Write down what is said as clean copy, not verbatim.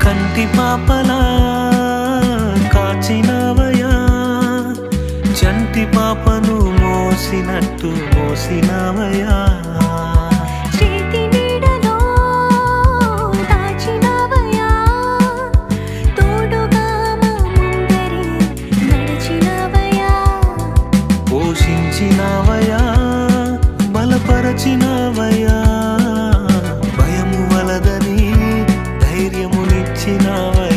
కంటి పాపలా కాచినవయా చంటి పాపను మోసినట్టు మోసినవయా పోషించినవయా బలపరచినవయా భయము వలదని ధైర్యమునిచ్చినవయా